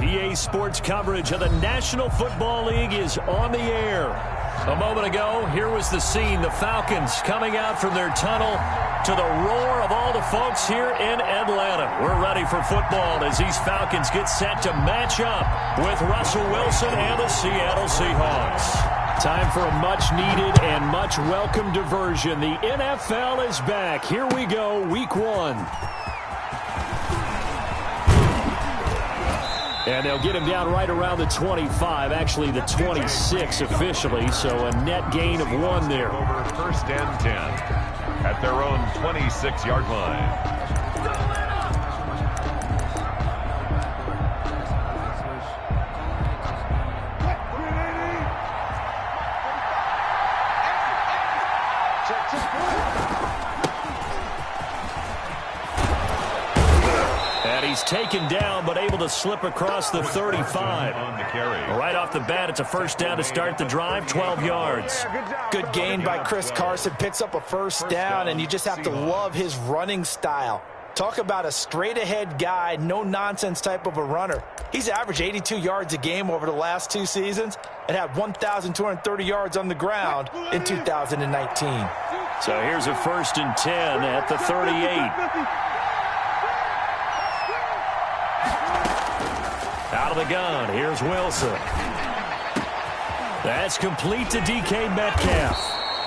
EA Sports coverage of the National Football League is on the air. A moment ago, here was the scene. The Falcons coming out from their tunnel to the roar of all the folks here in Atlanta. We're ready for football as these Falcons get set to match up with Russell Wilson and the Seattle Seahawks. Time for a much-needed and much-welcome diversion. The NFL is back. Here we go, Week 1. And they'll get him down right around the 25, actually the 26 officially, so a net gain of 1 there. Over first and 10 at their own 26-yard line. He's taken down, but able to slip across the 35. Right off the bat, it's a first down to start the drive, 12 yards. Good gain by Chris Carson. Picks up a first down, and you just have to love his running style. Talk about a straight-ahead guy, no-nonsense type of a runner. He's averaged 82 yards a game over the last 2 seasons and had 1,230 yards on the ground in 2019. So here's a first and 10 at the 38. Out of the gun, here's Wilson. That's complete to DK Metcalf.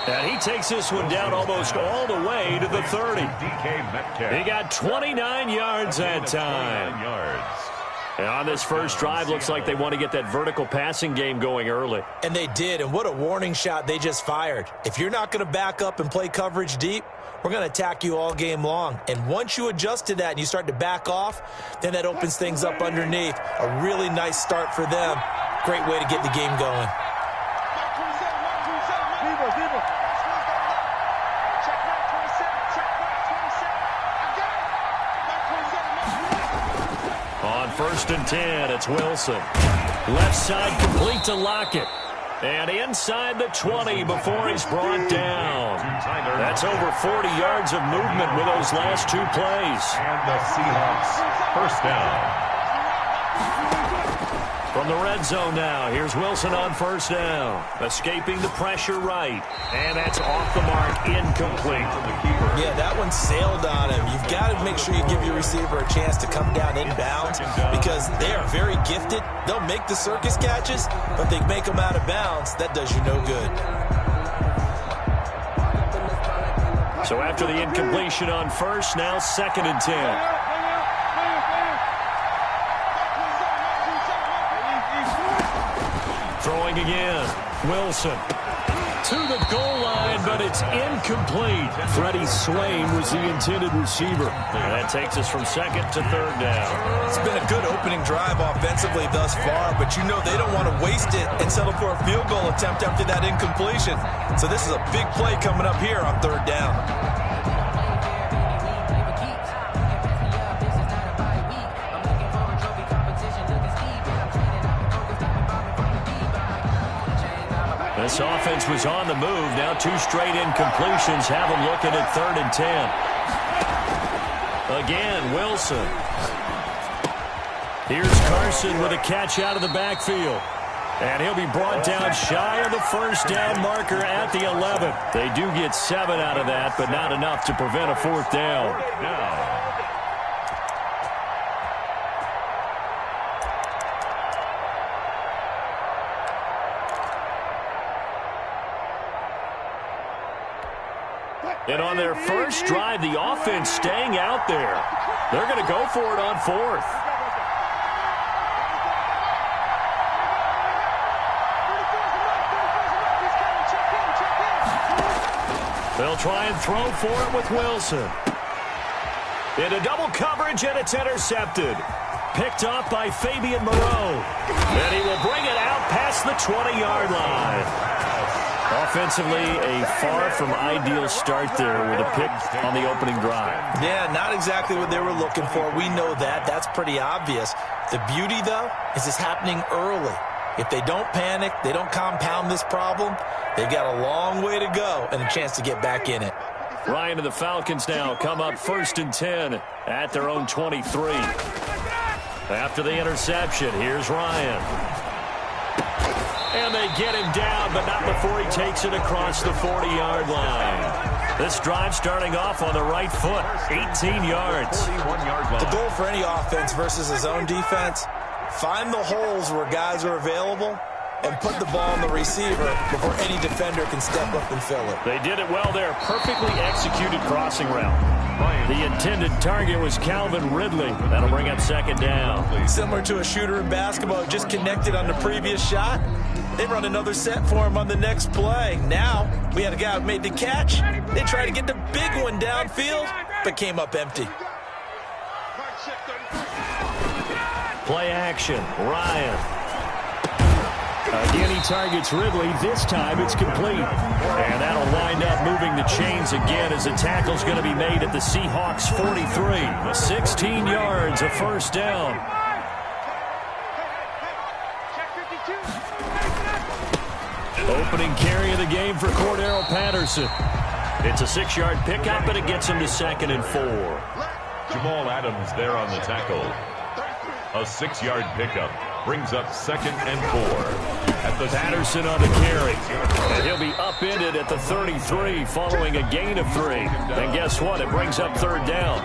And he takes this one down almost all the way to the 30. He got 29 yards that time. And on this first drive, looks like they want to get that vertical passing game going early. And they did, and what a warning shot they just fired. If you're not going to back up and play coverage deep, we're going to attack you all game long. And once you adjust to that and you start to back off, then that opens things up underneath. A really nice start for them. Great way to get the game going. On first and 10, it's Wilson. Left side complete to Lockett. And inside the 20 before he's brought down. That's over 40 yards of movement with those last 2 plays. And the Seahawks, first down. From the red zone now, here's Wilson on first down. Escaping the pressure right. And that's off the mark, incomplete. Yeah, that one sailed on him. You've got to make sure you give your receiver a chance to come down inbounds because they are very gifted. They'll make the circus catches, but they make them out of bounds. That does you no good. So after the incompletion on first, now second and 10. Throwing again, Wilson to the goal line, but it's incomplete. Freddie Swain was the intended receiver. And that takes us from second to third down. It's been a good opening drive offensively thus far, but you know they don't want to waste it and settle for a field goal attempt after that incompletion. So this is a big play coming up here on third down. This offense was on the move. Now 2 straight incompletions have them looking at third and 10. Again, Wilson. Here's Carson with a catch out of the backfield. And he'll be brought down shy of the first down marker at the 11. They do get 7 out of that, but not enough to prevent a fourth down. And on their first drive, the offense staying out there. They're going to go for it on fourth. They'll try and throw for it with Wilson. Into double coverage, and it's intercepted. Picked off by Fabian Moreau. And he will bring it out past the 20-yard line. Offensively, a far from ideal start there with a pick on the opening drive. Yeah, not exactly what they were looking for. We know that. That's pretty obvious. The beauty, though, is it's happening early. If they don't panic, they don't compound this problem, they've got a long way to go and a chance to get back in it. Ryan and the Falcons now come up first and 10 at their own 23. After the interception, here's Ryan. And they get him down, but not before he takes it across the 40-yard line. This drive starting off on the right foot, 18 yards. The goal for any offense versus his own defense, find the holes where guys are available and put the ball on the receiver before any defender can step up and fill it. They did it well there. Perfectly executed crossing route. The intended target was Calvin Ridley. That'll bring up second down. Similar to a shooter in basketball, just connected on the previous shot. They run another set for him on the next play. Now, we had a guy who made the catch. They tried to get the big one downfield, but came up empty. Play action. Ryan. Again, he targets Ridley. This time, it's complete. And that'll wind up moving the chains again as the tackle's going to be made at the Seahawks 43. 16 yards, a first down. Opening carry of the game for Cordero Patterson. It's a 6-yard pickup, and it gets him to 2nd and 4. Jamal Adams there on the tackle. A 6-yard pickup brings up 2nd and 4. At the Patterson on the carry. And he'll be upended at the 33 following a gain of 3. And guess what? It brings up 3rd down.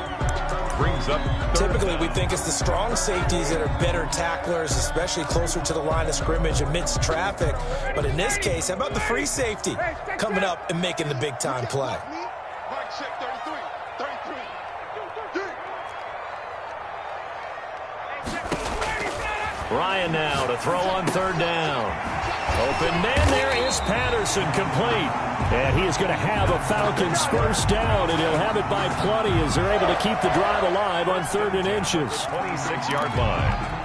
Typically, we think it's the strong safeties that are better tacklers, especially closer to the line of scrimmage amidst traffic. But in this case, how about the free safety coming up and making the big-time play? Ryan now to throw on 3rd down. Open man, there is Patterson, complete. And he is going to have a Falcons first down, and he'll have it by plenty as they're able to keep the drive alive on 3rd and inches. 26-yard line.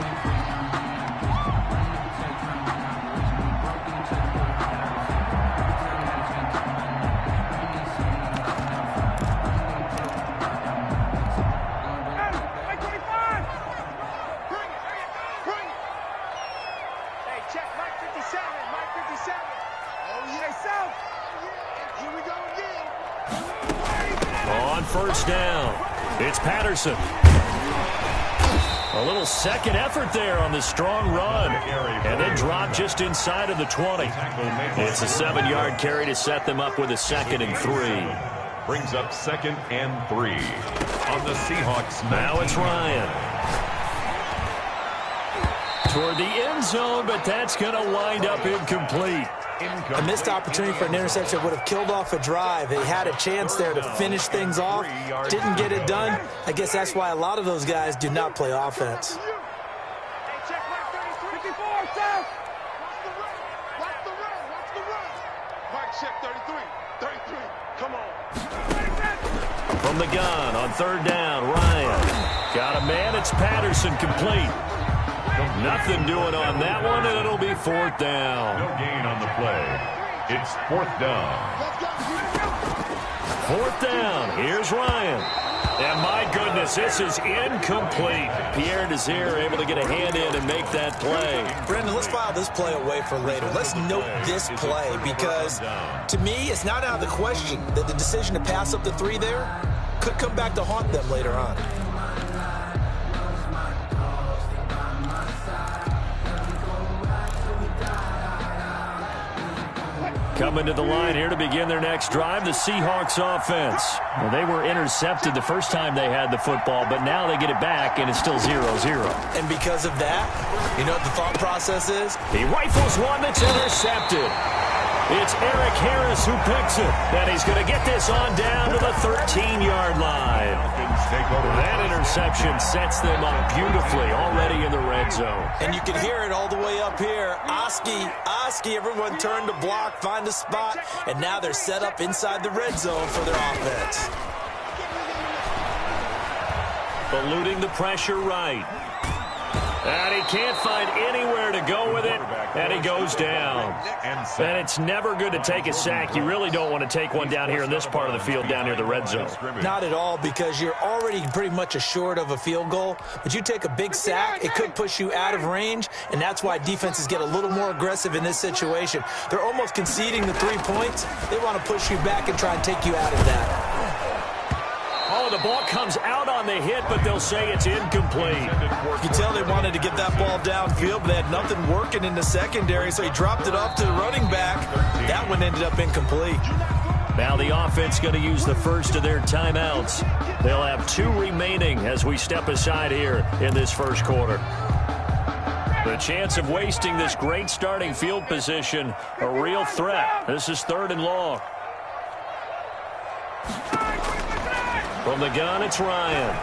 First down. It's Patterson. A little second effort there on the strong run. And then dropped just inside of the 20. It's a 7-yard carry to set them up with a 2nd and 3. Brings up 2nd and 3 on the Seahawks. Now it's Ryan. Toward the end zone, but that's going to wind up incomplete. A missed opportunity for an interception would have killed off a drive. They had a chance there to finish things off. Didn't get it done. I guess that's why a lot of those guys do not play offense. From the gun on 3rd down, Ryan. Got a man. It's Patterson, complete. Nothing doing on that one, and it'll be 4th down. No gain on the play. It's 4th down. 4th down. Here's Ryan. And my goodness, this is incomplete. Pierre Desir able to get a hand in and make that play. Brendan, let's file this play away for later. Let's note this play because, to me, it's not out of the question that the decision to pass up the 3 there could come back to haunt them later on. Coming to the line here to begin their next drive, the Seahawks offense. Well, they were intercepted the first time they had the football, but now they get it back, and it's still 0-0. And because of that, you know what the thought process is? He rifles one that's intercepted. It's Eric Harris who picks it. And he's going to get this on down to the 13-yard line. That interception sets them up beautifully already in the red zone. And you can hear it all the way up here. Oski, everyone turned to block, find a spot, and now they're set up inside the red zone for their offense. Eluding the pressure right. And he can't find anywhere to go with it, and he goes down. And it's never good to take a sack. You really don't want to take one down here in this part of the field down near the red zone. Not at all, because you're already pretty much assured of a field goal. But you take a big sack, it could push you out of range, and that's why defenses get a little more aggressive in this situation. They're almost conceding the 3 points. They want to push you back and try and take you out of that. Oh, the ball comes out on the hit, but they'll say it's incomplete. You can tell they wanted to get that ball downfield, but they had nothing working in the secondary, so he dropped it off to the running back. That one ended up incomplete. Now the offense going to use the first of their timeouts. They'll have 2 remaining as we step aside here in this first quarter. The chance of wasting this great starting field position, a real threat. This is 3rd and long. From the gun, it's Ryan.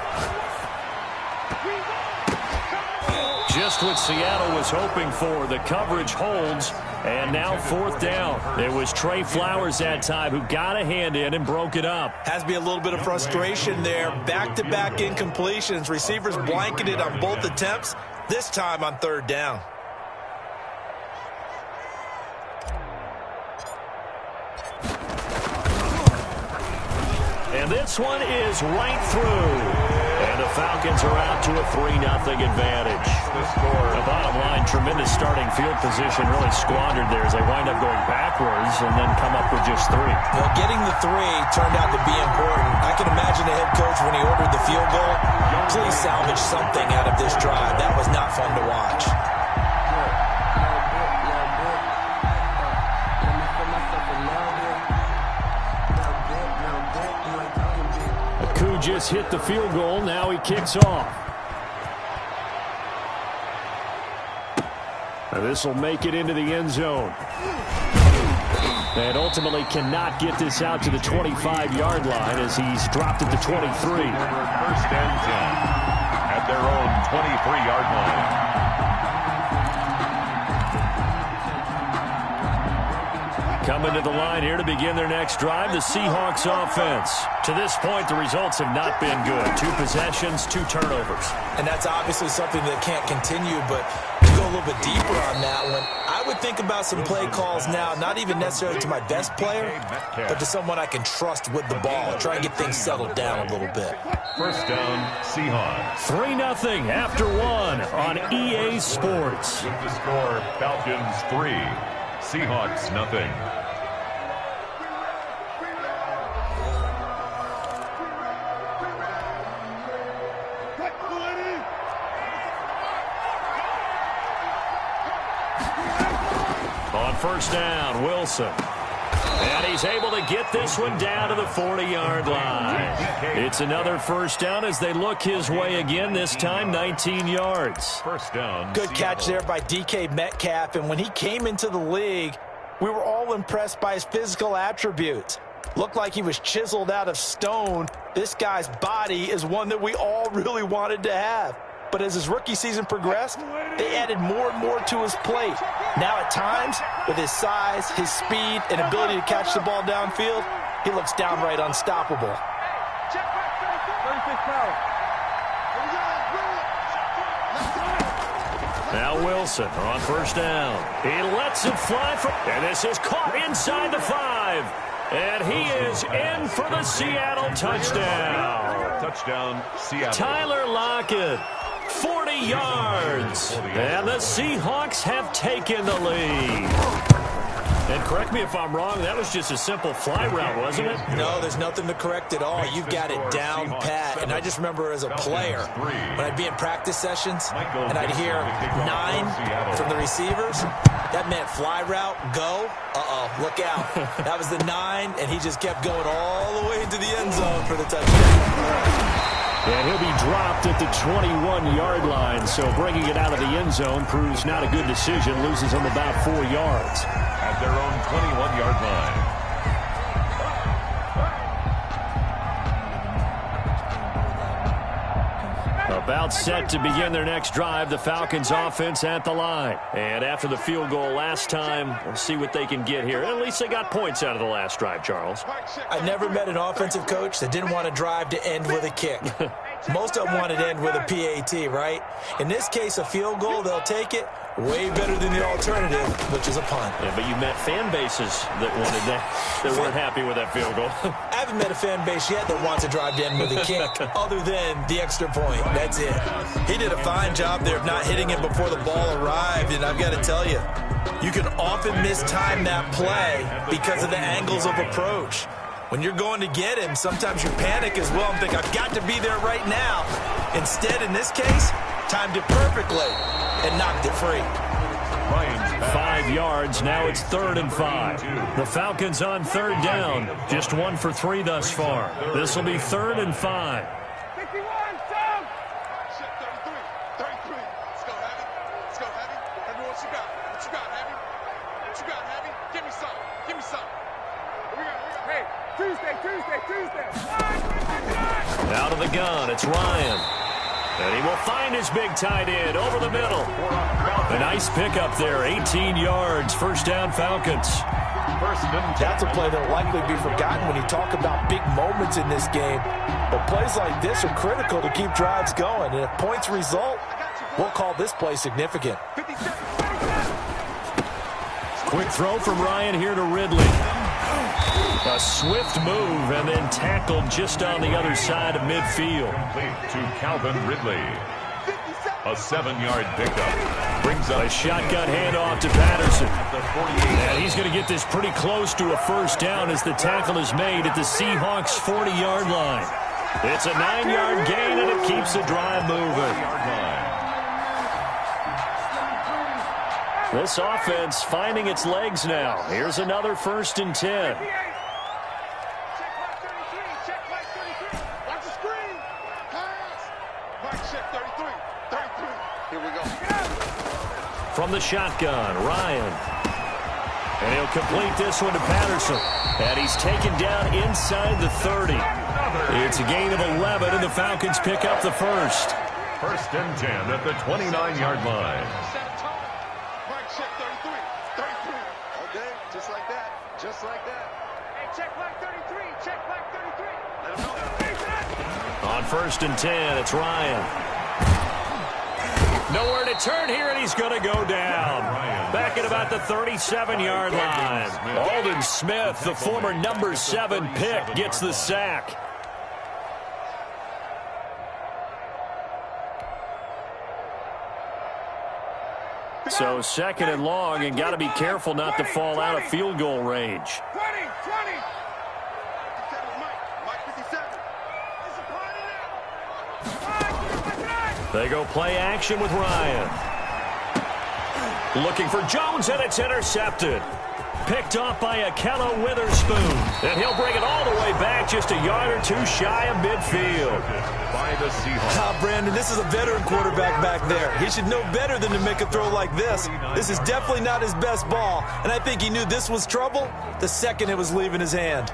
Just what Seattle was hoping for. The coverage holds, and now 4th down. It was Trey Flowers that time who got a hand in and broke it up. Has to be a little bit of frustration there. Back-to-back incompletions. Receivers blanketed on both attempts, this time on 3rd down. And this one is right through. And the Falcons are out to a 3-0 advantage. The bottom line, tremendous starting field position, really squandered there as they wind up going backwards and then come up with just 3. Well, getting the 3 turned out to be important. I can imagine the head coach when he ordered the field goal, please salvage something out of this drive. That was not fun to watch. Just hit the field goal. Now he kicks off. This will make it into the end zone. And ultimately cannot get this out to the 25-yard line as he's dropped it to 23. 1st and 10 at their own 23-yard line. Coming to the line here to begin their next drive, the Seahawks offense. To this point, the results have not been good. 2 possessions, 2 turnovers. And that's obviously something that can't continue, but to go a little bit deeper on that one, I would think about some play calls now, not even necessarily to my best player, but to someone I can trust with the ball. Try and get things settled down a little bit. 1st down, Seahawks. 3-0 after 1 on EA Sports. With the score, Falcons 3, Seahawks nothing. On 1st down, Wilson. And he's able to get this one down to the 40-yard line. It's another 1st down as they look his way again, this time 19 yards. 1st down. Good catch there by DK Metcalf, and when he came into the league, we were all impressed by his physical attributes. Looked like he was chiseled out of stone. This guy's body is one that we all really wanted to have. But as his rookie season progressed, they added more and more to his plate. Now at times, with his size, his speed, and ability to catch the ball downfield, he looks downright unstoppable. Now Wilson on 1st down. He lets it fly and this is caught inside the 5. And he is in for the Seattle touchdown. Touchdown, Seattle. Tyler Lockett. 40 yards. And the Seahawks have taken the lead. And correct me if I'm wrong, that was just a simple fly route, wasn't it? No, there's nothing to correct at all. You've got it down pat. And I just remember as a player, when I'd be in practice sessions and I'd hear 9 from the receivers, that meant fly route, go. Look out. That was the 9, and he just kept going all the way into the end zone for the touchdown. And he'll be dropped at the 21-yard line, so bringing it out of the end zone proves not a good decision. Loses him about 4 yards. At their own 21-yard line. About set to begin their next drive, the Falcons offense at the line. And after the field goal last time, we'll see what they can get here. At least they got points out of the last drive, Charles. I never met an offensive coach that didn't want to drive to end with a kick. Most of them wanted to end with a PAT, right? In this case, a field goal, they'll take it. Way better than the alternative, which is a punt. Yeah, but you met fan bases that wanted that weren't happy with that field goal. I haven't met a fan base yet that wants to drive to end with a kick, other than the extra point. That's it. He did a fine job there of not hitting it before the ball arrived, and I've got to tell you, you can often mistime that play because of the angles of approach. When you're going to get him, sometimes you panic as well and think, I've got to be there right now. Instead, in this case, timed it perfectly and knocked it free. 5 yards. Now it's 3rd and 5. The Falcons on 3rd down. Just 1 for 3 thus far. This will be 3rd and 5. 51, Tom! Check 33. 33. Let's go, Heavy. Let's go, Heavy. Everyone, what you got? What you got, Heavy? What you got, Heavy? Give me some. Give me some. We got. Hey, Tuesday. Out of the gun, it's Ryan. And he will find his big tight end over the middle. A nice pickup there, 18 yards, 1st down Falcons. That's a play that will likely be forgotten when you talk about big moments in this game. But plays like this are critical to keep drives going. And if points result, we'll call this play significant. Quick throw from Ryan here to Ridley. A swift move and then tackled just on the other side of midfield. To Calvin Ridley. A 7-yard pickup. Brings up a shotgun handoff to Patterson. And he's going to get this pretty close to a 1st down as the tackle is made at the Seahawks' 40-yard line. It's a 9-yard gain, and it keeps the drive moving. This offense finding its legs now. Here's another 1st and 10. From the shotgun, Ryan. And he'll complete this one to Patterson. And he's taken down inside the 30. It's a gain of 11, and the Falcons pick up the 1st. 1st and 10 at the 29-yard line. Check 33. 33. Okay, just like that. Just like that. Hey, check flag 33. Check flag 33. Let him know. On 1st and 10, it's Ryan. Nowhere to turn here, and he's going to go down. Back at about the 37-yard line. Aldon Smith, the former number 7 pick, gets the sack. So 2nd and long, and got to be careful not to fall out of field goal range. 20. They go play action with Ryan. Looking for Jones, and it's intercepted. Picked off by Akello Witherspoon. And he'll bring it all the way back just a yard or 2 shy of midfield. By the Seahawks. Brandon, this is a veteran quarterback back there. He should know better than to make a throw like this. This is definitely not his best ball. And I think he knew this was trouble the second it was leaving his hand.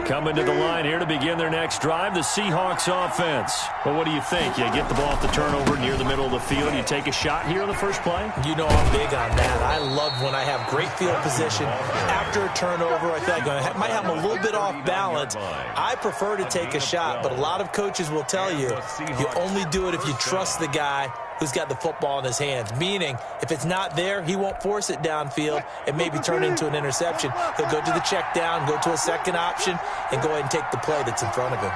Coming to the line here to begin their next drive, the Seahawks offense. Well, what do you think? You get the ball off the turnover near the middle of the field. You take a shot here on the first play? You know I'm big on that. I love when I have great field position. After a turnover, I feel like I might have a little bit off balance. I prefer to take a shot, but a lot of coaches will tell you, you only do it if you trust the guy who's got the football in his hands. Meaning, if it's not there, he won't force it downfield and maybe turn into an interception. He'll go to the check down, go to a second option, and go ahead and take the play that's in front of him.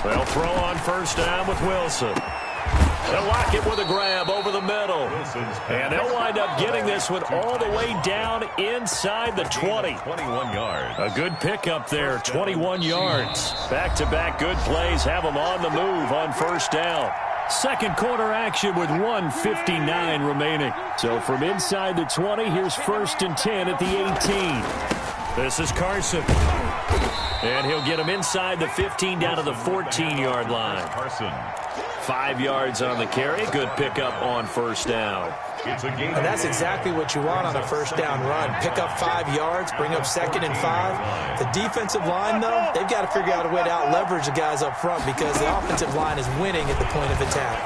They'll throw on 1st down with Wilson. They'll lock it with a grab over the middle. And they'll wind up getting this one all the way down inside the 20. 21 yards. A good pickup there, 21 yards. Back-to-back good plays have them on the move on 1st down. 2nd quarter action with 1:59 remaining. So from inside the 20, here's 1st and 10 at the 18. This is Carson. And he'll get him inside the 15 down to the 14-yard line. Carson. 5 yards on the carry. Good pickup on 1st down. And that's exactly what you want on a 1st down run. Pick up 5 yards, bring up 2nd and 5. The defensive line, though, they've got to figure out a way to out-leverage the guys up front because the offensive line is winning at the point of attack.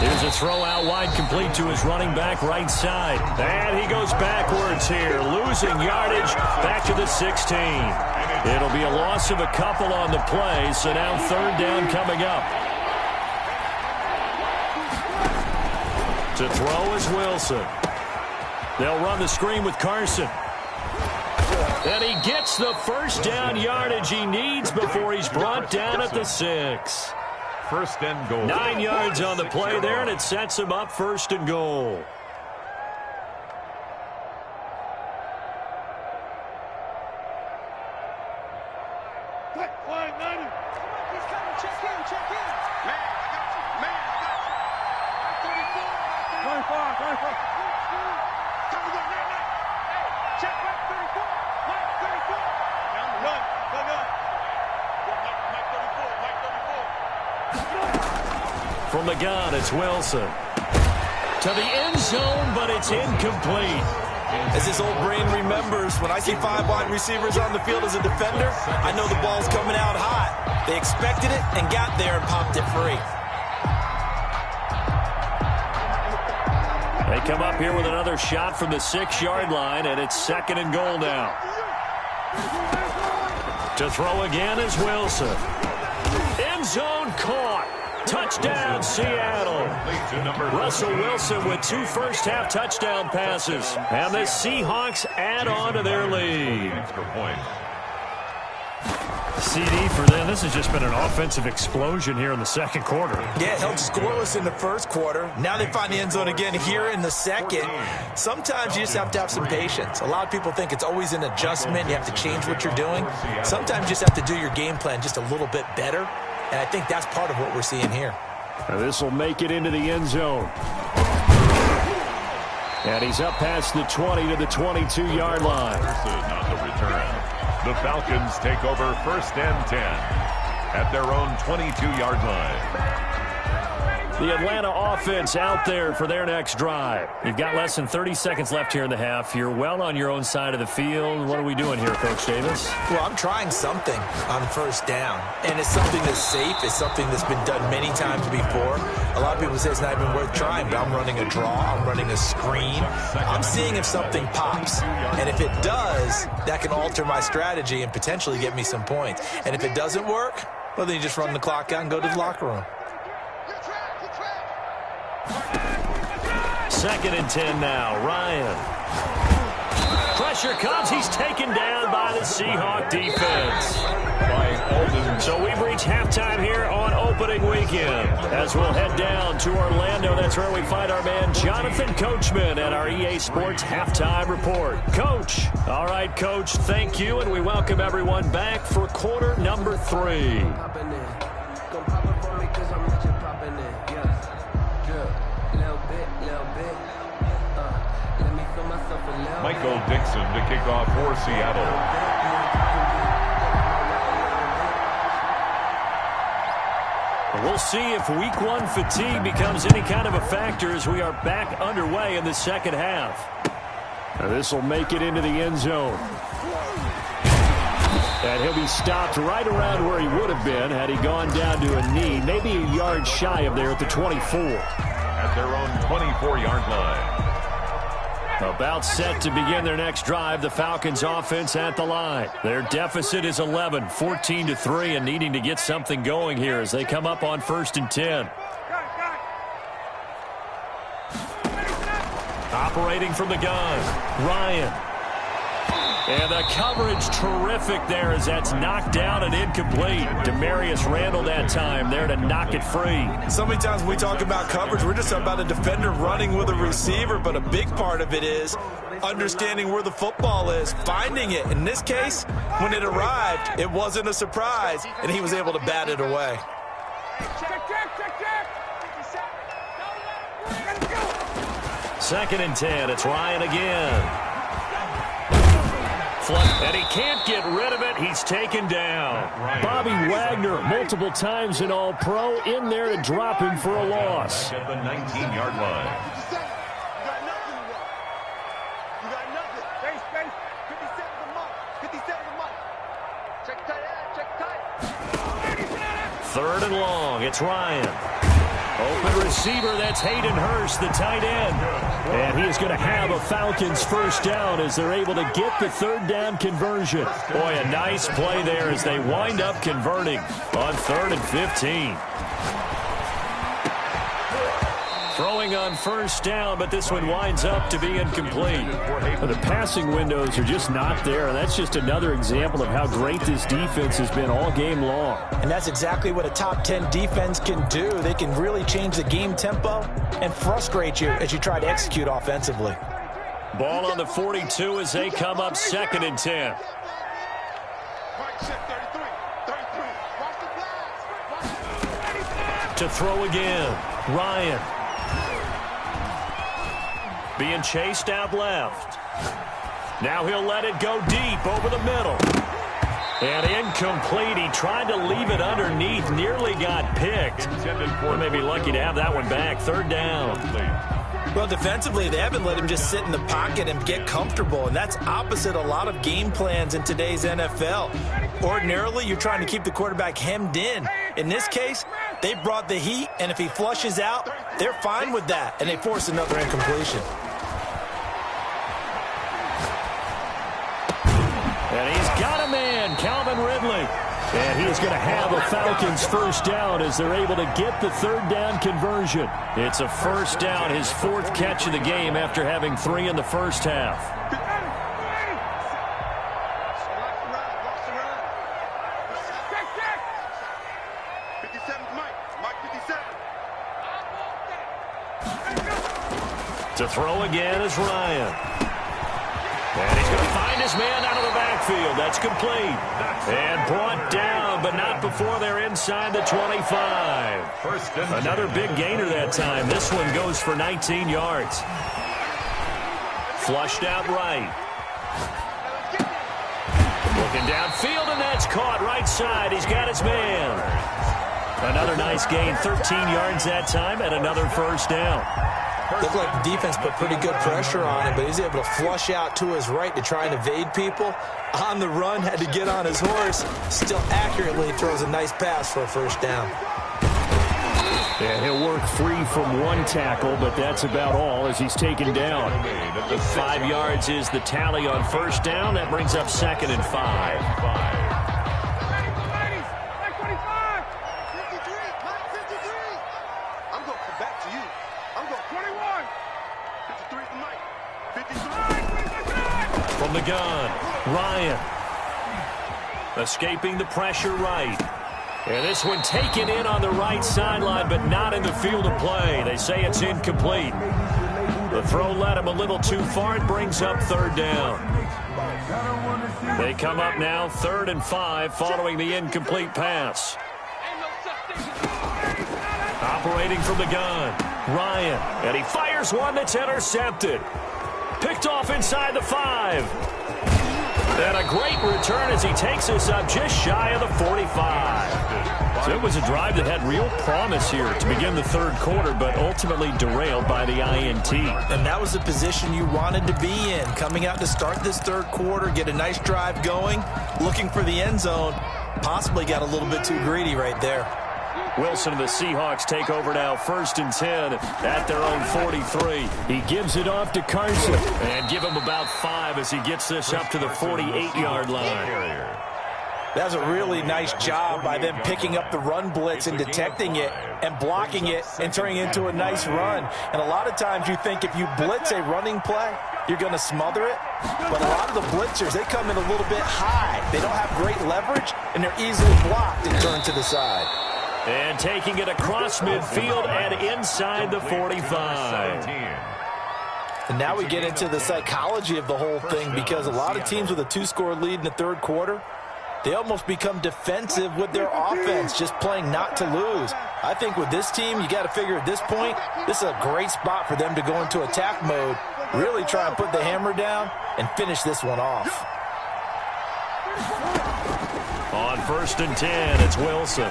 Here's a throw out wide, complete to his running back right side. And he goes backwards here, losing yardage back to the 16. It'll be a loss of a couple on the play, so now 3rd down coming up. To throw is Wilson. They'll run the screen with Carson. And he gets the first down yardage he needs before he's brought down at the 6. First and goal. 9 yards on the play there, and it sets him up first and goal. From the gun, it's Wilson. To the end zone, but it's incomplete. As his old brain remembers, when I see 5 wide receivers on the field as a defender, I know the ball's coming out hot. They expected it and got there and popped it free. They come up here with another shot from the 6-yard line, and it's second and goal now. To throw again is Wilson. End zone caught. Touchdown, Seattle. Russell Wilson with 2 first-half touchdown passes. And the Seahawks add on to their lead. Extra point. CD for them. This has just been an offensive explosion here in the second quarter. Yeah, held scoreless in the first quarter. Now they find the end zone again here in the second. Sometimes you just have to have some patience. A lot of people think it's always an adjustment. You have to change what you're doing. Sometimes you just have to do your game plan just a little bit better. And I think that's part of what we're seeing here. Now this will make it into the end zone. And he's up past the 20 to the 22-yard line. On the return. The Falcons take over first and 10 at their own 22-yard line. The Atlanta offense out there for their next drive. You've got less than 30 seconds left here in the half. You're well on your own side of the field. What are we doing here, Coach Davis? Well, I'm trying something on first down, and it's something that's safe. It's something that's been done many times before. A lot of people say it's not even worth trying, but I'm running a draw. I'm running a screen. I'm seeing if something pops, and if it does, that can alter my strategy and potentially get me some points. And if it doesn't work, well, then you just run the clock out and go to the locker room. Second and 10 now. Ryan. Pressure comes. He's taken down by the Seahawk defense. So we've reached halftime here on opening weekend. As we'll head down to Orlando, that's where we find our man Jonathan Coachman at our EA Sports Halftime Report. Coach. All right, Coach, thank you, and we welcome everyone back for quarter number 3. Michael Dixon to kick off for Seattle. We'll see if week 1 fatigue becomes any kind of a factor as we are back underway in the second half. This will make it into the end zone. And he'll be stopped right around where he would have been had he gone down to a knee, maybe a yard shy of there at the 24. At their own 24-yard line. About set to begin their next drive, the Falcons offense at the line. Their deficit is 11, 14-3, and needing to get something going here as they come up on first and 10. Operating from the gun, Ryan. And the coverage terrific there as that's knocked down and incomplete. Demarius Randall that time there to knock it free. So many times when we talk about coverage, we're just talking about a defender running with a receiver, but a big part of it is understanding where the football is, finding it. In this case, when it arrived, it wasn't a surprise, and he was able to bat it away. Second and 10, it's Ryan again. And he can't get rid of it. He's taken down. Bobby Wagner, multiple times an All-Pro, in there to drop him for a loss. At the 19-yard line. You got nothing. Space. 57 to the mark. 57 to the mark. Check tight. Third and long. It's Ryan. Open receiver, that's Hayden Hurst, the tight end. And he is going to have a Falcons first down as they're able to get the third down conversion. Boy, a nice play there as they wind up converting on 3rd and 15. Throwing on first down, but this one winds up to be incomplete. Well, the passing windows are just not there, and that's just another example of how great this defense has been all game long. And that's exactly what a top 10 defense can do. They can really change the game tempo and frustrate you as you try to execute offensively. Ball on the 42 as they come up 2nd and 10. To throw again, Ryan. Being chased out left. Now he'll let it go deep over the middle. And incomplete. He tried to leave it underneath. Nearly got picked. Well, maybe lucky to have that one back. 3rd down. Well, defensively, they haven't let him just sit in the pocket and get comfortable, and that's opposite a lot of game plans in today's NFL. Ordinarily, you're trying to keep the quarterback hemmed in. In this case, they brought the heat, and if he flushes out, they're fine with that, and they force another incompletion. And he's got a man, Calvin Ridley. And he is going to have a Falcons first down as they're able to get the 3rd down conversion. It's a first down, his 4th catch of the game after having 3 in the first half. To throw again is Ryan. And he's going to find his man out of the backfield. That's complete. And brought down, but not before they're inside the 25. Another big gainer that time. This one goes for 19 yards. Flushed out right. Looking downfield, and that's caught right side. He's got his man. Another nice gain, 13 yards that time, and another first down. Looked like the defense put pretty good pressure on him, but he's able to flush out to his right to try and evade people. On the run, had to get on his horse. Still accurately throws a nice pass for a first down. And he'll work free from one tackle, but that's about all as he's taken down. 5 yards is the tally on first down. That brings up 2nd and 5. From the gun, Ryan. Escaping the pressure right. And this one taken in on the right sideline, but not in the field of play. They say it's incomplete. The throw led him a little too far. It brings up 3rd down. They come up now 3rd and 5 following the incomplete pass. Operating from the gun, Ryan. And he fires one that's intercepted. Picked off inside the 5. And a great return as he takes us up just shy of the 45. So it was a drive that had real promise here to begin the 3rd quarter, but ultimately derailed by the INT. And that was the position you wanted to be in. Coming out to start this 3rd quarter, get a nice drive going, looking for the end zone. Possibly got a little bit too greedy right there. Wilson and the Seahawks take over now, 1st and 10 at their own 43. He gives it off to Carson. And give him about 5 as he gets this up to the 48-yard line. That's a really nice job by them picking up the run blitz and detecting it and blocking it and turning it into a nice run. And a lot of times you think if you blitz a running play, you're going to smother it. But a lot of the blitzers, they come in a little bit high. They don't have great leverage, and they're easily blocked and turned to the side. And taking it across midfield and inside the 45. And now we get into the psychology of the whole thing, because a lot of teams with a 2-score lead in the 3rd quarter, they almost become defensive with their offense, just playing not to lose. I think with this team, you got to figure at this point, this is a great spot for them to go into attack mode, really try and put the hammer down and finish this one off. On 1st and 10, it's Wilson.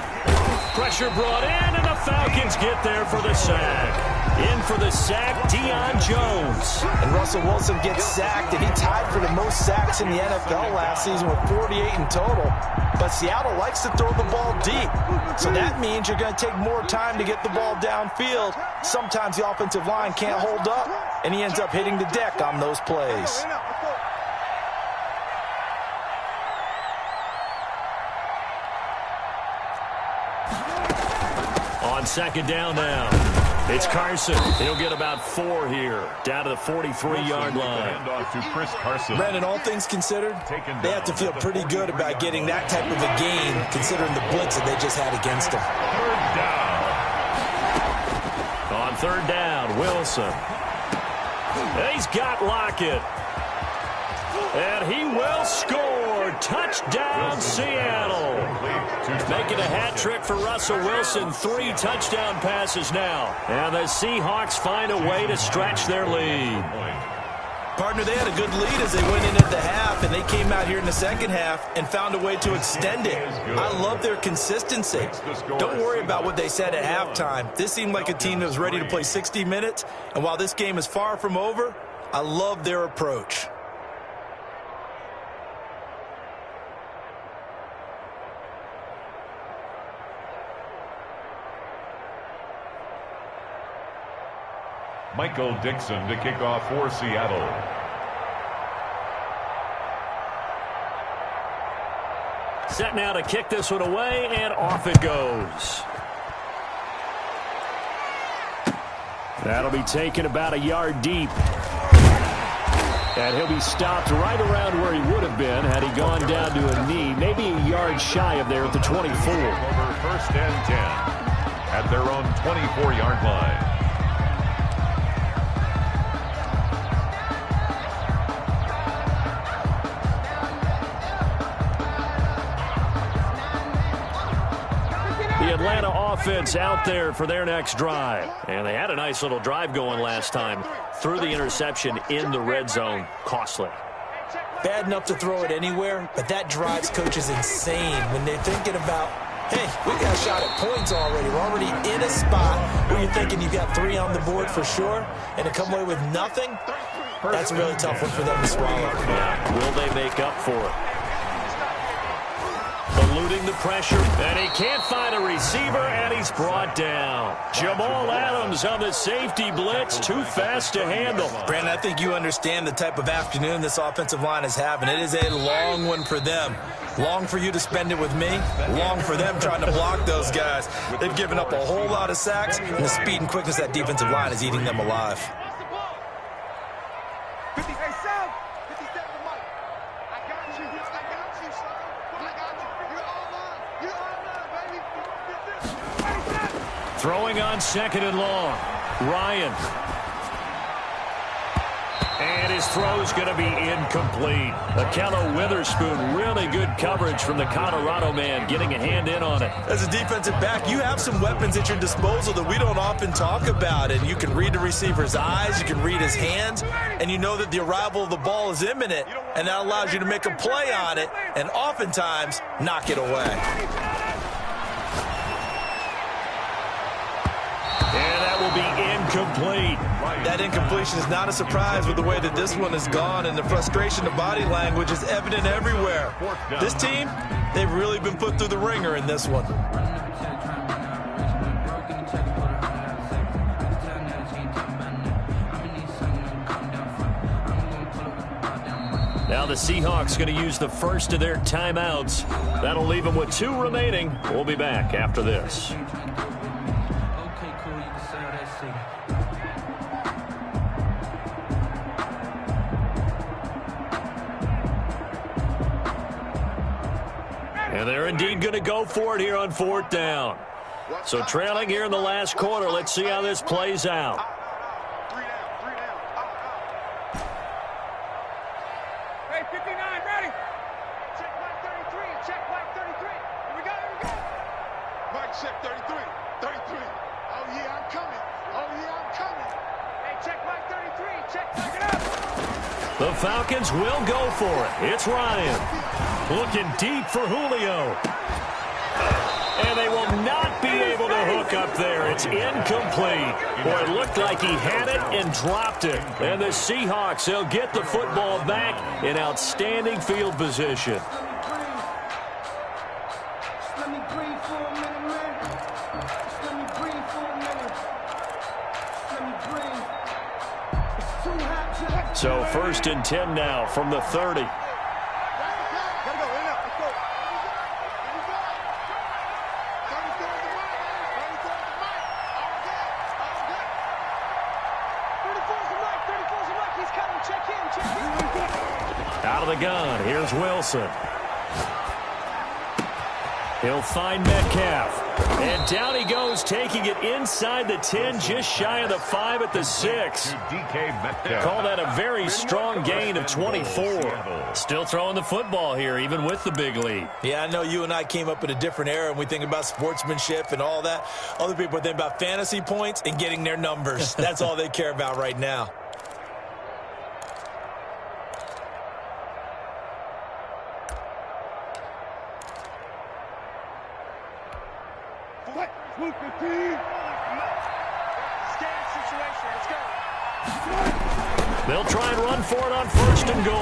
Pressure brought in, and the Falcons get there for the sack. In for the sack, Deion Jones. And Russell Wilson gets sacked, and he tied for the most sacks in the NFL last season with 48 in total. But Seattle likes to throw the ball deep. So that means you're going to take more time to get the ball downfield. Sometimes the offensive line can't hold up, and he ends up hitting the deck on those plays. On 2nd down now, It's Carson. He'll get about 4 here, down to the 43-yard line. Handoff to Chris Carson. Brandon, all things considered, they have to feel pretty good about getting that type of a gain, considering the blitz that they just had against them. Third down. On 3rd down, Wilson. He's got Lockett. And he will score. Touchdown, Seattle. Making a hat trick for Russell Wilson. 3 touchdown passes now. And the Seahawks find a way to stretch their lead. Partner, they had a good lead as they went into the half, and they came out here in the second half and found a way to extend it. I love their consistency. Don't worry about what they said at halftime. This seemed like a team that was ready to play 60 minutes, and while this game is far from over, I love their approach. Michael Dixon to kick off for Seattle. Set now to kick this one away, and off it goes. That'll be taken about a yard deep. And he'll be stopped right around where he would have been had he gone down to a knee, maybe a yard shy of there at the 24. Over 1st and 10 at their own 24-yard line. The Atlanta offense out there for their next drive. And they had a nice little drive going last time. Threw the interception in the red zone. Costly. Bad enough to throw it anywhere, but that drives coaches insane when they're thinking about, hey, we got a shot at points already. We're already in a spot where you're thinking you've got 3 on the board for sure, and to come away with nothing, that's a really tough one for them to swallow. Yeah. Will they make up for it? Eluding the pressure, and he can't find a receiver, and he's brought down. Jamal Adams on the safety blitz, too fast to handle. Brandon, I think you understand the type of afternoon this offensive line is having. It is a long one for them. Long for you to spend it with me. Long for them trying to block those guys. They've given up a whole lot of sacks, and the speed and quickness of that defensive line is eating them alive. Throwing on 2nd and long. Ryan. And his throw's going to be incomplete. Akello Witherspoon, really good coverage from the Colorado man, getting a hand in on it. As a defensive back, you have some weapons at your disposal that we don't often talk about. And you can read the receiver's eyes, you can read his hands, and you know that the arrival of the ball is imminent, and that allows you to make a play on it and oftentimes knock it away. Will be incomplete. That incompletion is not a surprise with the way that this one has gone, and the frustration of body language is evident everywhere. This team, they've really been put through the ringer in this one. Now the Seahawks going to use the first of their timeouts. That'll leave them with 2 remaining. We'll be back after this. And they're indeed going to go for it here on 4th down. So trailing here in the last quarter. Let's see how this plays out. Hey, 59, ready? Check Mike 33, check Mike 33. Here we go, here we go. Mike, check 33, 33. Oh, yeah, I'm coming. Oh, yeah, I'm coming. Hey, check Mike 33, check Mike it up. The Falcons will go for it. It's Ryan. Looking deep for Julio. And they will not be able to hook up there. It's incomplete. Boy, it looked like he had it and dropped it. And the Seahawks, they'll get the football back in outstanding field position. So 1st and 10 now from the 30. Out of the gun, here's Wilson. He'll find Metcalf. And down he goes, taking it inside the 10, just shy of the 5 at the 6. Call that a very strong gain of 24. Still throwing the football here, even with the big lead. Yeah, I know you and I came up in a different era, and we think about sportsmanship and all that. Other people think about fantasy points and getting their numbers. That's all they care about right now. They'll try and run for it on 1st and goal.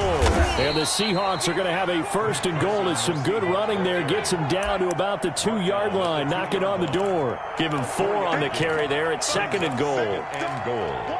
And the Seahawks are going to have a 1st and goal as some good running there gets him down to about the 2-yard line. Knock it on the door. Give him 4 on the carry there at 2nd and goal. 2nd and goal.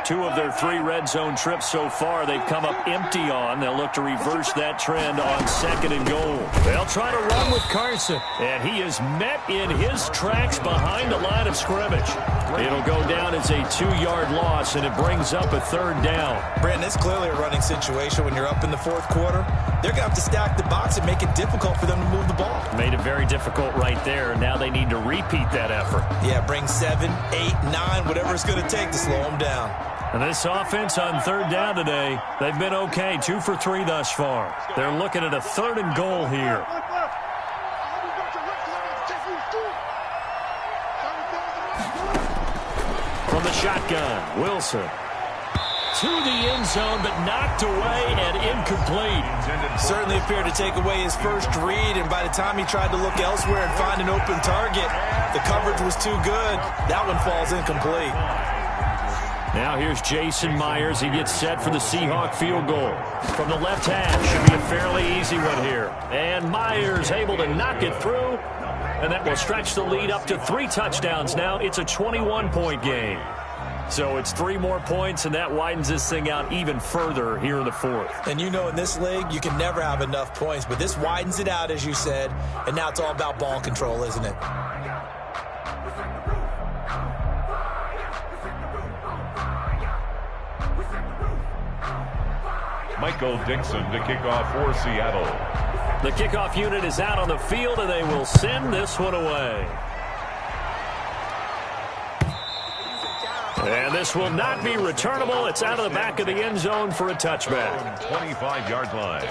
Two of their 3 red zone trips so far, they've come up empty on. They'll look to reverse that trend on 2nd and goal. They'll try to run with Carson, and he is met in his tracks behind the line of scrimmage. It'll go down as a 2-yard loss, and it brings up a 3rd down. Brandon, it's clearly a running situation when you're up in the 4th quarter. They're going to have to stack the box and make it difficult for them to move the ball. Made it very difficult right there. Now they need to repeat that effort. Yeah, bring 7, 8, 9, whatever it's going to take to slow them down. And this offense on 3rd down today, they've been okay, 2 for 3 thus far. They're looking at a 3rd and goal here. From the shotgun, Wilson. To the end zone, but knocked away and incomplete. Certainly appeared to take away his first read, and by the time he tried to look elsewhere and find an open target, the coverage was too good. That one falls incomplete. Now here's Jason Myers. He gets set for the Seahawk field goal. From the left hash, should be a fairly easy one here. And Myers able to knock it through, and that will stretch the lead up to 3 touchdowns now. It's a 21-point game. So it's 3 more points, and that widens this thing out even further here in the 4th. And you know in this league, you can never have enough points, but this widens it out, as you said, and now it's all about ball control, isn't it? Michael Dixon to kick off for Seattle. The kickoff unit is out on the field, and they will send this one away. And this will not be returnable. It's out of the back of the end zone for a touchback. 25-yard line.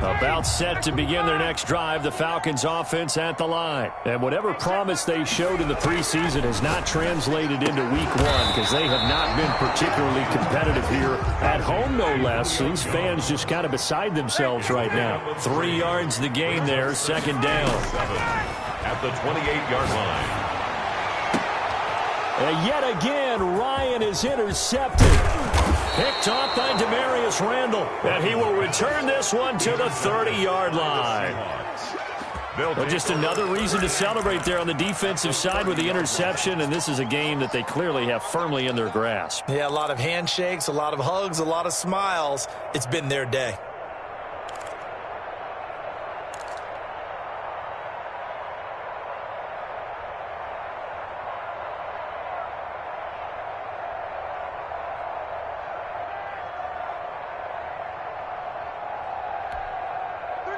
About set to begin their next drive, the Falcons offense at the line. And whatever promise they showed in the preseason has not translated into week 1 because they have not been particularly competitive here at home, no less. These fans just kind of beside themselves right now. 3 yards the gain there, 2nd down. At the 28-yard line. And yet again, Ryan is intercepted. Picked off by Demarius Randall. And he will return this one to the 30-yard line. Well, just another reason to celebrate there on the defensive side with the interception. And this is a game that they clearly have firmly in their grasp. Yeah, a lot of handshakes, a lot of hugs, a lot of smiles. It's been their day.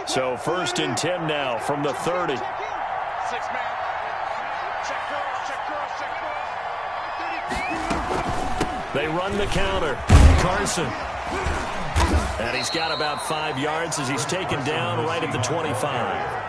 So 1st and 10 now from the 30. 6 man. Check cross. They run the counter. Carson. And he's got about 5 yards as he's taken down right at the 25.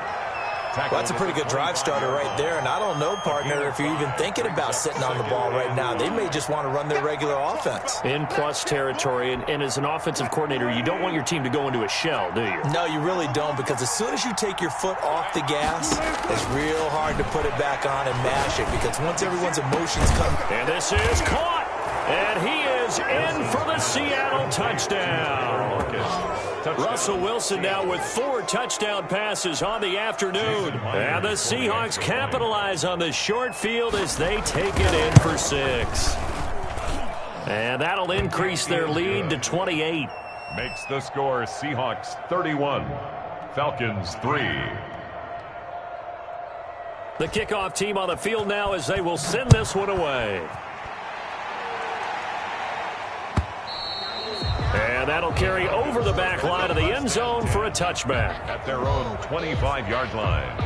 Well, that's a pretty good drive starter right there, and I don't know, partner, if you're even thinking about sitting on the ball right now. They may just want to run their regular offense. In plus territory, and as an offensive coordinator, you don't want your team to go into a shell, do you? No, you really don't, because as soon as you take your foot off the gas, it's real hard to put it back on and mash it, because once everyone's emotions come... And this is caught. And he is in for the Seattle touchdown. Russell Wilson now with 4 touchdown passes on the afternoon. And the Seahawks capitalize on the short field as they take it in for 6. And that'll increase their lead to 28. Makes the score Seahawks 31, Falcons 3. The kickoff team on the field now as they will send this one away. And that'll carry over the back line of the end zone for a touchback. At their own 25-yard line.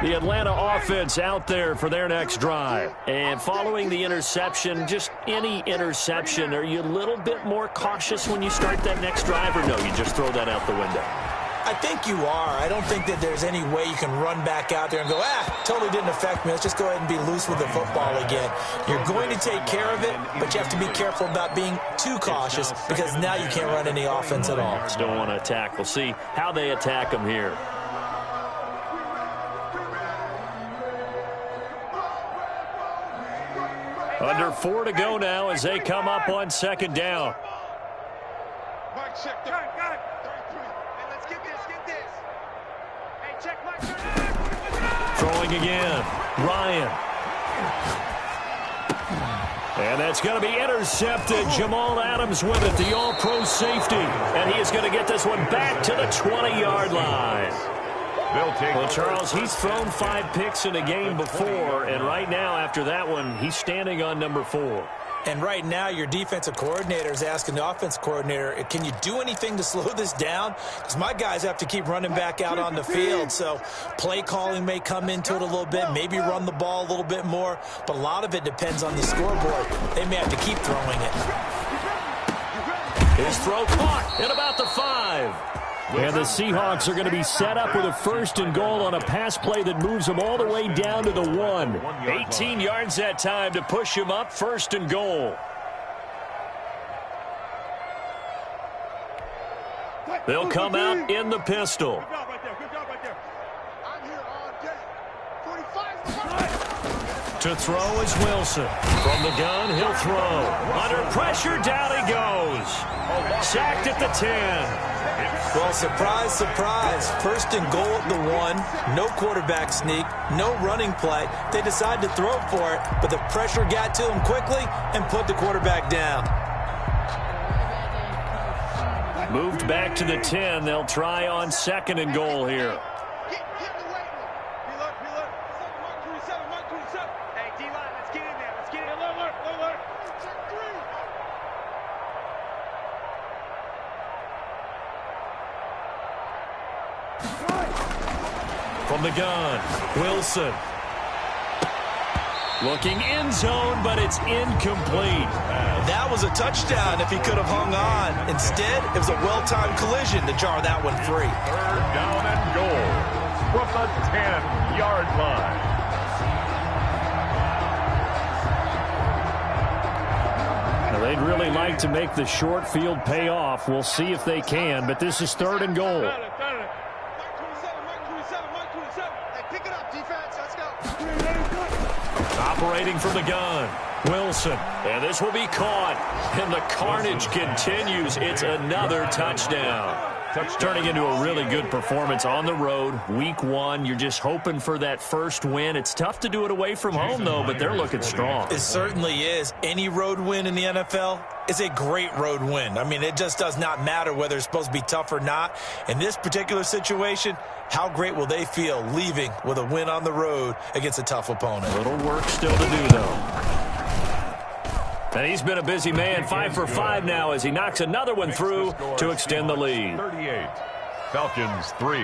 The Atlanta offense out there for their next drive. And following the interception, just any interception, are you a little bit more cautious when you start that next drive, or no, you just throw that out the window? I think you are. I don't think that there's any way you can run back out there and go, totally didn't affect me. Let's just go ahead and be loose with the football again. You're going to take care of it, but you have to be careful about being too cautious because now you can't run any offense at all. Still want to attack. We'll see how they attack them here. Under 4 to go now as they come up on second down. Mike, check that. Got it. 33. Hey, let's get this. Hey, check Mike. Throwing again. Ryan. And that's going to be intercepted. Jamal Adams with it, the all-pro safety. And he is going to get this one back to the 20-yard line. Well, Charles, he's thrown 5 picks in a game before, and right now, after that one, he's standing on number 4. And right now, your defensive coordinator is asking the offense coordinator, can you do anything to slow this down? Because my guys have to keep running back out on the field. So play calling may come into it a little bit, maybe run the ball a little bit more. But a lot of it depends on the scoreboard. They may have to keep throwing it. His throw caught at about the 5. And the Seahawks are going to be set up with a 1st and goal on a pass play that moves them all the way down to the 1. 18 yards that time to push him up, 1st and goal. They'll come out in the pistol. To throw is Wilson. From the gun, he'll throw. Under pressure, down he goes. Sacked at the 10. Well, surprise, surprise. 1st and goal at the 1. No quarterback sneak. No running play. They decide to throw for it, but the pressure got to him quickly and put the quarterback down. Moved back to the 10. They'll try on 2nd and goal here. From the gun, Wilson. Looking end zone, but it's incomplete. That was a touchdown if he could have hung on. Instead, it was a well-timed collision to jar that one free. 3rd down and goal from the 10-yard line. Now, they'd really like to make the short field pay off. We'll see if they can, but this is 3rd and goal. Operating from the gun, Wilson. And this will be caught. And the carnage continues. It's another touchdown. Turning into a really good performance on the road. Week 1, you're just hoping for that first win. It's tough to do it away from home, though, but they're looking strong. It certainly is. Any road win in the NFL is a great road win. I mean, it just does not matter whether it's supposed to be tough or not. In this particular situation, how great will they feel leaving with a win on the road against a tough opponent? A little work still to do, though. And he's been a busy man, 5 for 5 now as he knocks another one through to extend the lead. 38, Falcons 3.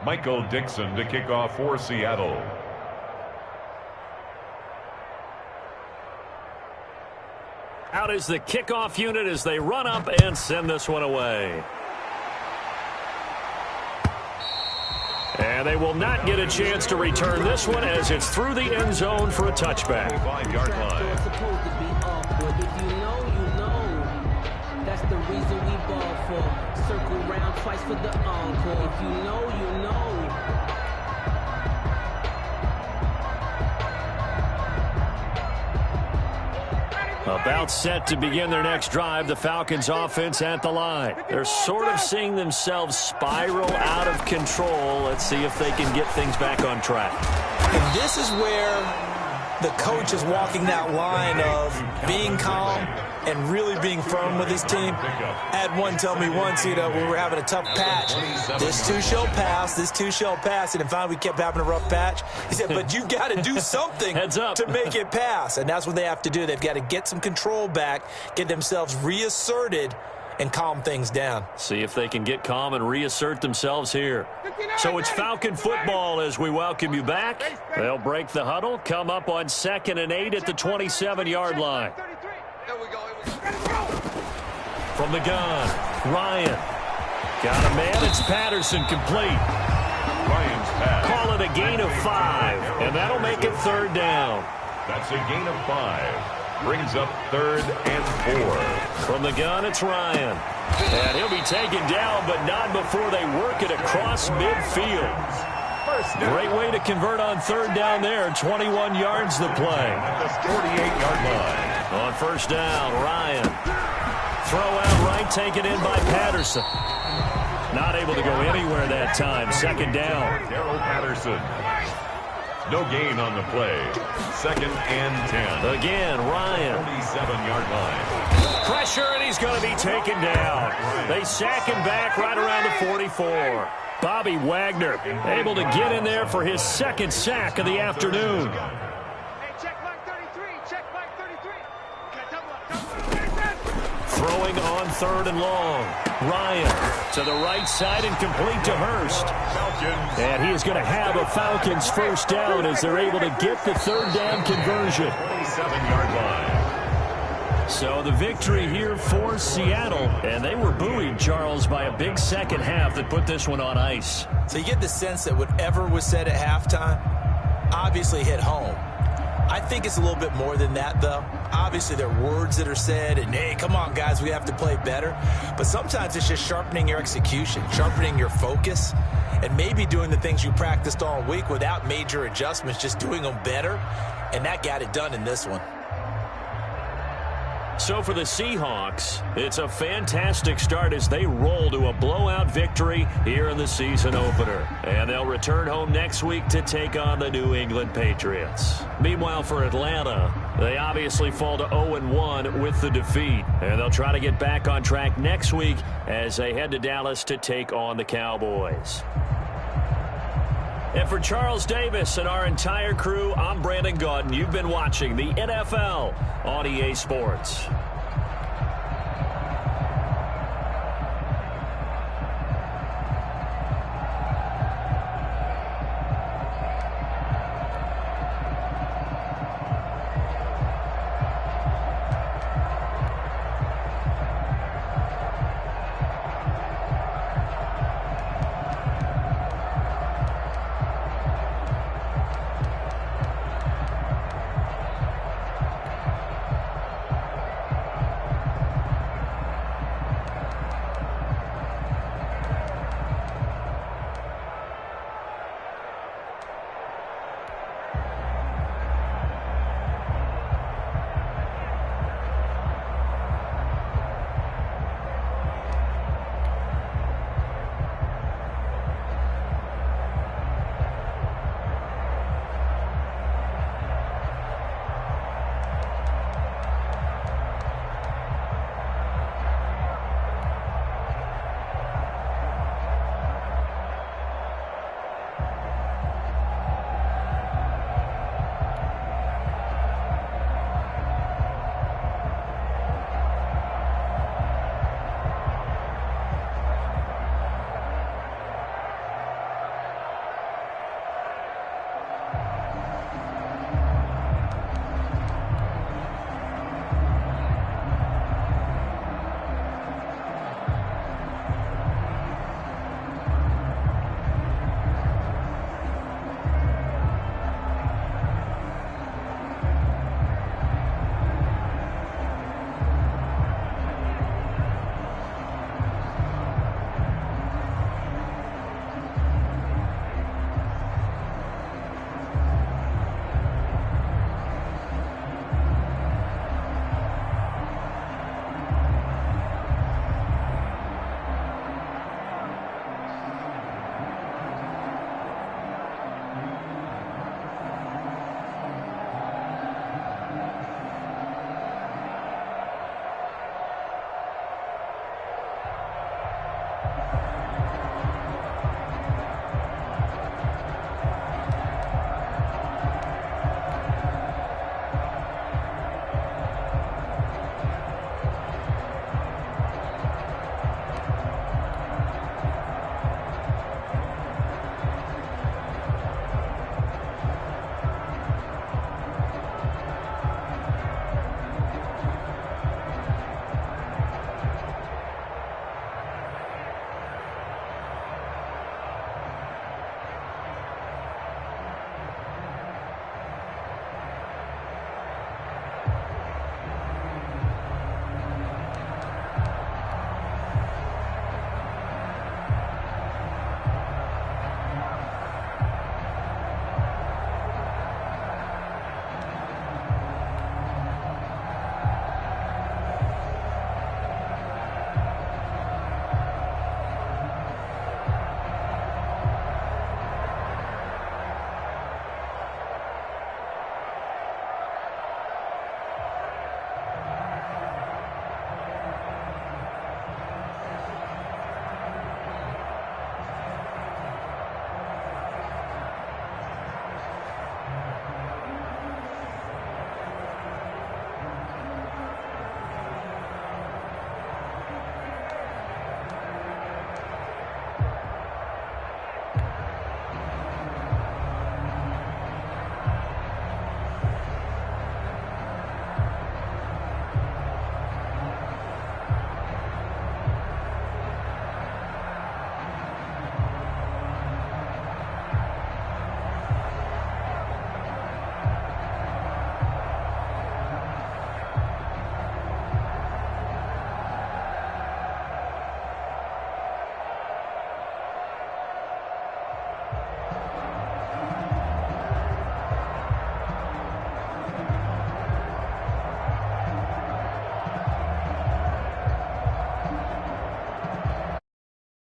Michael Dixon to kick off for Seattle. Out is the kickoff unit as they run up and send this one away. And And they will not get a chance to return this one as it's through the end zone for a touchback. 5-yard line. If you know, you know. That's the reason we ball for. Circle round twice for the encore. If you know, you know. About set to begin their next drive, the Falcons offense at the line. They're sort of seeing themselves spiral out of control. Let's see if they can get things back on track. And this is where the coach is walking that line of being calm and really being firm with his team. I had one tell me once, when we were having a tough patch, this too shall pass, this too shall pass, and finally we kept having a rough patch. He said, but you've got to do something to make it pass, and that's what they have to do. They've got to get some control back, get themselves reasserted, and calm things down. See if they can get calm and reassert themselves here. So it's Falcon football as we welcome you back. They'll break the huddle, come up on 2nd and 8 at the 27-yard line. From the gun, Ryan. Got a man, it's Patterson complete. Ryan's pass. Call it a gain of 5, and that'll make it 3rd down. That's a gain of 5. Brings up 3rd and 4. From the gun, it's Ryan. And he'll be taken down, but not before they work it across midfield. Great way to convert on 3rd down there. 21 yards to play. At the 48-yard line. On 1st down, Ryan. Throw out right, taken in by Patterson. Not able to go anywhere that time. 2nd down. Darrell Patterson. No gain on the play. 2nd and 10. Again, Ryan. 47-yard line. Pressure, and he's going to be taken down. They sack him back right around the 44. Bobby Wagner able to get in there for his 2nd sack of the afternoon. Throwing on 3rd and long. Ryan to the right side and complete to Hurst. And he is going to have a Falcons 1st down as they're able to get the 3rd down conversion. 27-yard line. So the victory here for Seattle. And they were buoyed, Charles, by a big 2nd half that put this one on ice. So you get the sense that whatever was said at halftime obviously hit home. I think it's a little bit more than that, though. Obviously, there are words that are said, and, hey, come on, guys, we have to play better. But sometimes it's just sharpening your execution, sharpening your focus, and maybe doing the things you practiced all week without major adjustments, just doing them better, and that got it done in this one. So for the Seahawks, it's a fantastic start as they roll to a blowout victory here in the season opener. And they'll return home next week to take on the New England Patriots. Meanwhile, for Atlanta, they obviously fall to 0-1 with the defeat. And they'll try to get back on track next week as they head to Dallas to take on the Cowboys. And for Charles Davis and our entire crew, I'm Brandon Gaudin. You've been watching the NFL on EA Sports.